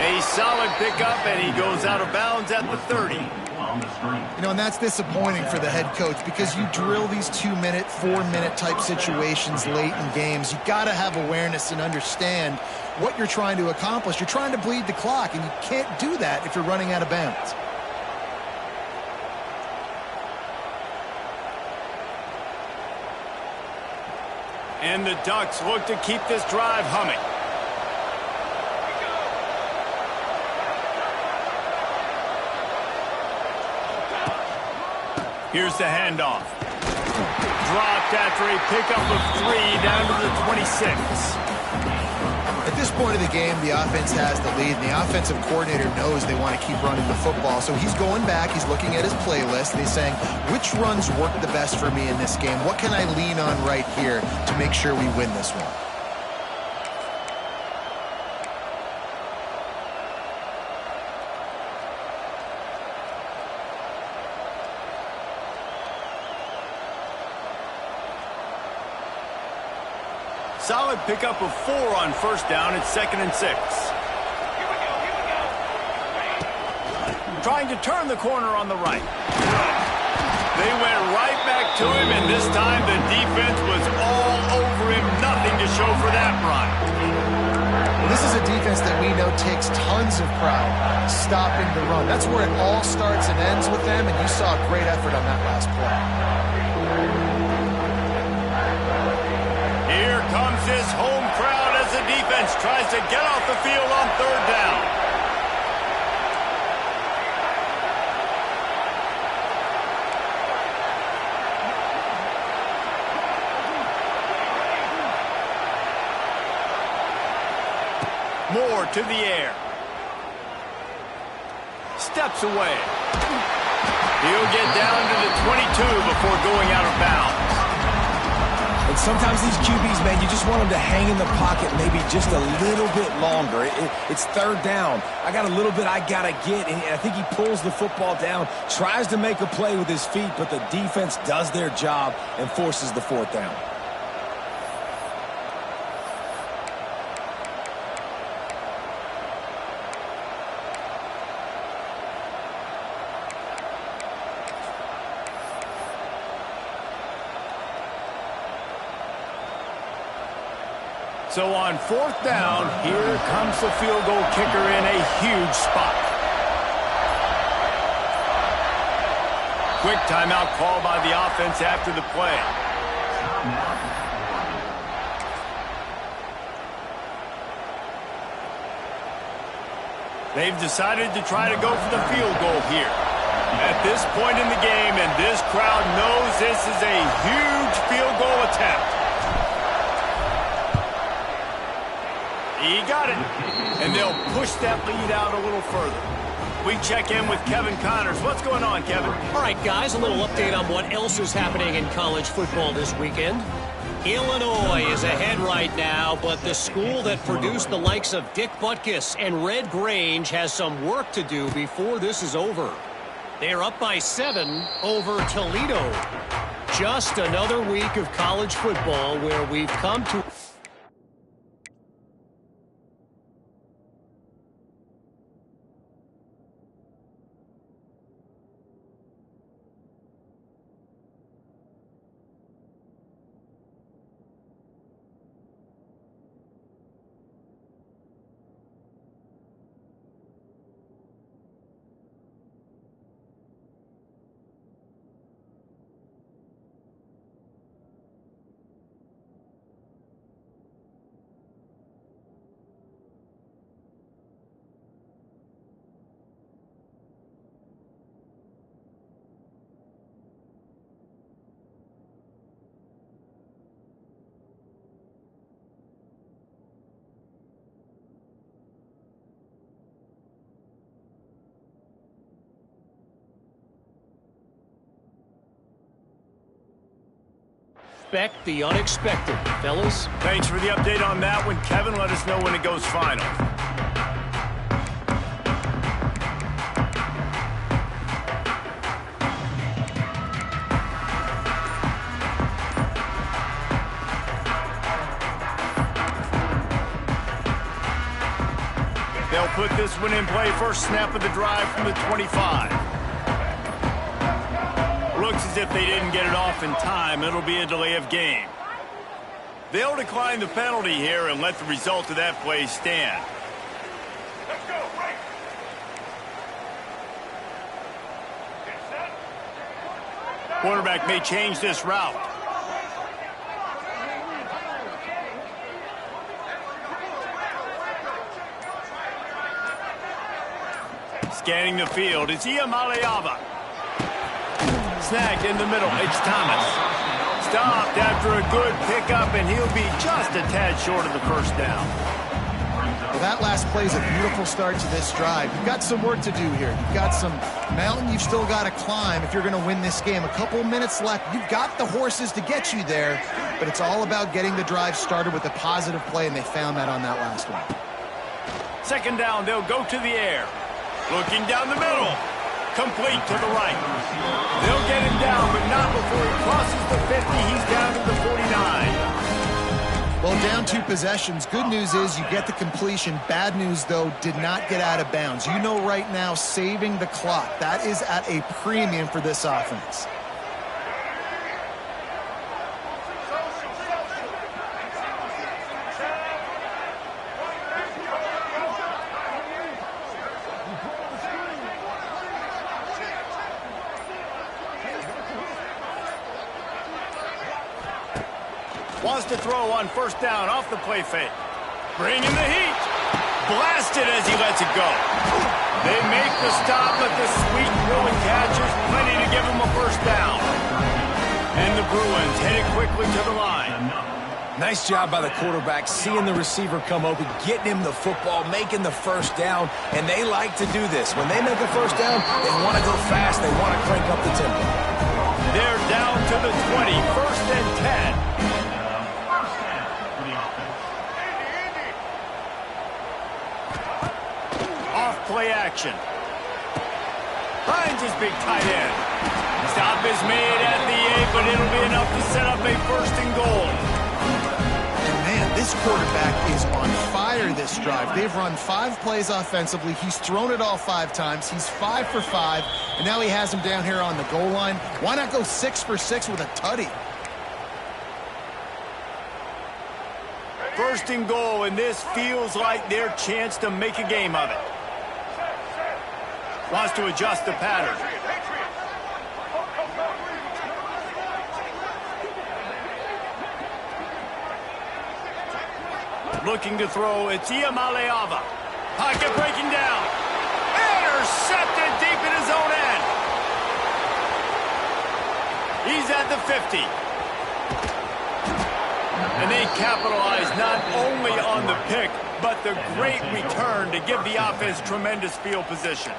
A solid pickup, and he goes out of bounds at the 30. You know, and that's disappointing for the head coach because you drill these 2-minute, 4-minute type situations late in games. You got to have awareness and understand what you're trying to accomplish. You're trying to bleed the clock, and you can't do that if you're running out of bounds. And the Ducks look to keep this drive humming. Here's the handoff. Dropped after a pickup of 3 down to the 26. At this point of the game, the offense has the lead, and the offensive coordinator knows they want to keep running the football. So he's going back, he's looking at his playlist, and he's saying, which runs work the best for me in this game? What can I lean on right here to make sure we win this one? Solid pickup of 4 on first down. It's 2nd and 6. Trying to turn the corner on the right. They went right back to him, and this time the defense was all over him. Nothing to show for that run. Well, this is a defense that we know takes tons of pride stopping the run. That's where it all starts and ends with them, and you saw a great effort on that last play. Here comes this home crowd as the defense tries to get off the field on 3rd down. Moore to the air. Steps away. He'll get down to the 22 before going out of bounds. And sometimes these QBs, man, you just want them to hang in the pocket maybe just a little bit longer. It's 3rd down. I got a little bit I got to get, and I think he pulls the football down, tries to make a play with his feet, but the defense does their job and forces the 4th down. So on 4th down, here comes the field goal kicker in a huge spot. Quick timeout call by the offense after the play. They've decided to try to go for the field goal here. At this point in the game, and this crowd knows this is a huge field goal attempt. He got it, and they'll push that lead out a little further. We check in with Kevin Connors. What's going on, Kevin? All right, guys, a little update on what else is happening in college football this weekend. Illinois is ahead right now, but the school that produced the likes of Dick Butkus and Red Grange has some work to do before this is over. They're up by 7 over Toledo. Just another week of college football where we've come to... Expect the unexpected, fellas. Thanks for the update on that one, Kevin. Let us know when it goes final. They'll put this one in play. First snap of the drive from the 25. Looks as if they didn't get it off in time. It'll be a delay of game. They'll decline the penalty here and let the result of that play stand. Let's go, right. Get set. Quarterback may change this route. Scanning the field, it's Iamaleava. Snagged in the middle, it's Thomas. Stopped after a good pickup, and he'll be just a tad short of the first down. Well, that last play is a beautiful start to this drive. You've got some work to do here. You've got some mountain you've still got to climb if you're going to win this game. A couple minutes left. You've got the horses to get you there, but it's all about getting the drive started with a positive play, and they found that on that last one. Second down, they'll go to the air. Looking down the middle. Complete to the right. They'll get him down, but not before he crosses the 50. He's down to the 49. Well, down 2 possessions. Good news is you get the completion. Bad news, though, did not get out of bounds. You know right now, saving the clock, that is at a premium for this offense. Wants to throw on first down off the play fake. Bringing the heat. Blasted as he lets it go. They make the stop, but the sweet throw and catch is plenty to give him a first down. And the Bruins headed quickly to the line. Nice job by the quarterback, seeing the receiver come open, getting him the football, making the first down, and they like to do this. When they make a first down, they want to go fast, they want to crank up the tempo. They're down to the 20, 1st and 10. Play action. Finds his big tight end. Stop is made at the 8, but it'll be enough to set up a 1st and goal. And man, this quarterback is on fire this drive. They've run 5 plays offensively. He's thrown it all 5 times. He's 5 for 5, and now he has him down here on the goal line. Why not go 6 for 6 with a tutty? 1st and goal, and this feels like their chance to make a game of it. Wants to adjust the pattern. Looking to throw, it's Iamaleava. Pocket breaking down. Intercepted deep in his own end. He's at the 50. And they capitalize not only on the pick, but the great return to give the offense tremendous field position.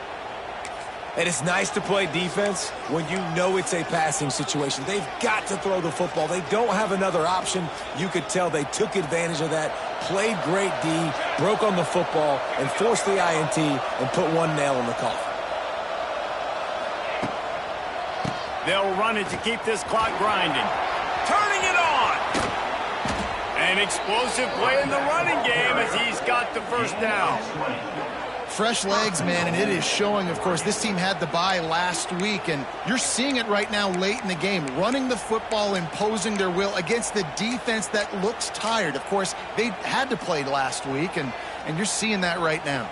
And it's nice to play defense when you know it's a passing situation. They've got to throw the football. They don't have another option. You could tell they took advantage of that, played great D, broke on the football, and forced the INT and put one nail in the coffin. They'll run it to keep this clock grinding. Turning it on! An explosive play in the running game as he's got the first down. Fresh legs, man, and it is showing, of course. This team had the bye last week, and you're seeing it right now late in the game. Running the football, imposing their will against the defense that looks tired. Of course, they had to play last week, and you're seeing that right now.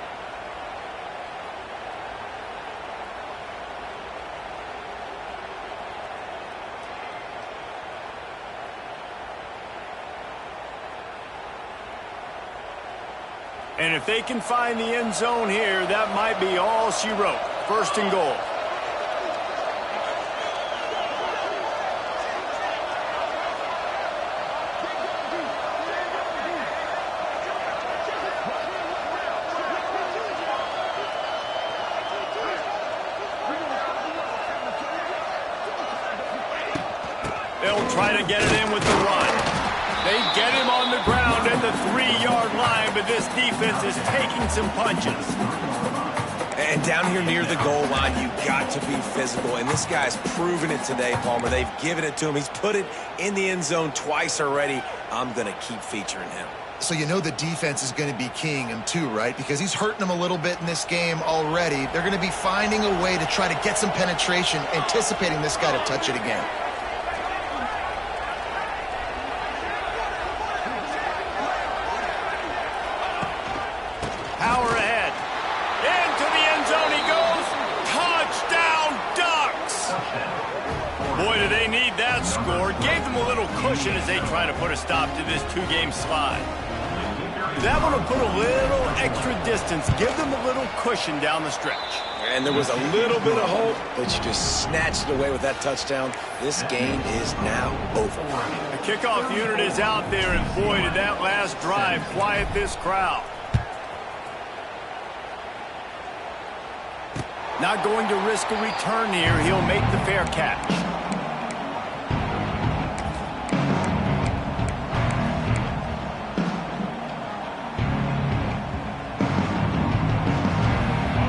And if they can find the end zone here, that might be all she wrote. 1st and goal. They'll try to get it in with the run. They get him on the ground at the 3-yard line, but this defense is taking some punches. And down here near the goal line, you got to be physical. And this guy's proven it today, Palmer. They've given it to him. He's put it in the end zone twice already. I'm going to keep featuring him. So you know the defense is going to be keying him too, right? Because he's hurting them a little bit in this game already. They're going to be finding a way to try to get some penetration, anticipating this guy to touch it again. Power ahead. Into the end zone he goes. Touchdown, Ducks! Boy, do they need that score. Gave them a little cushion as they try to put a stop to this 2-game slide. That one will put a little extra distance, give them a little cushion down the stretch. And there was a little bit of hope, but you just snatched it away with that touchdown. This game is now over. The kickoff unit is out there, and boy, did that last drive quiet this crowd. Not going to risk a return here. He'll make the fair catch.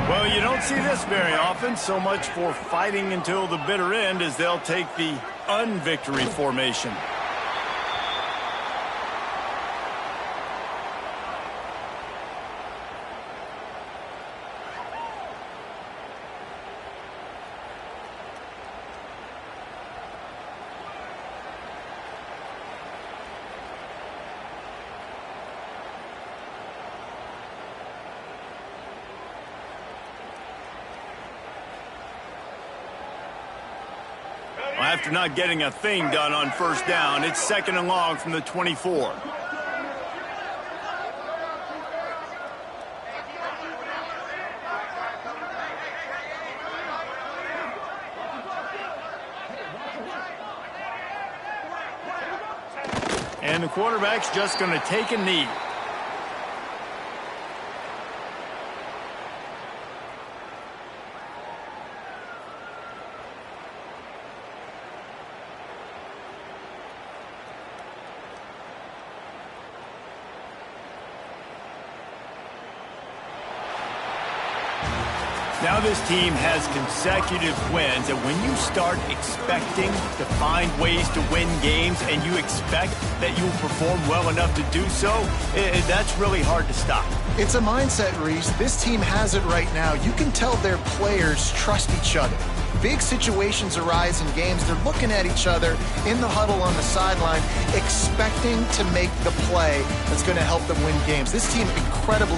Well, you don't see this very often. So much for fighting until the bitter end as they'll take the unvictory formation. after not getting a thing done on first down. It's 2nd and long from the 24. And the quarterback's just going to take a knee. Now this team has consecutive wins, and when you start expecting to find ways to win games and you expect that you will perform well enough to do so, that's really hard to stop. It's a mindset, Reese. This team has it right now. You can tell their players trust each other. Big situations arise in games. They're looking at each other in the huddle on the sideline, expecting to make the play that's going to help them win games. This team incredibly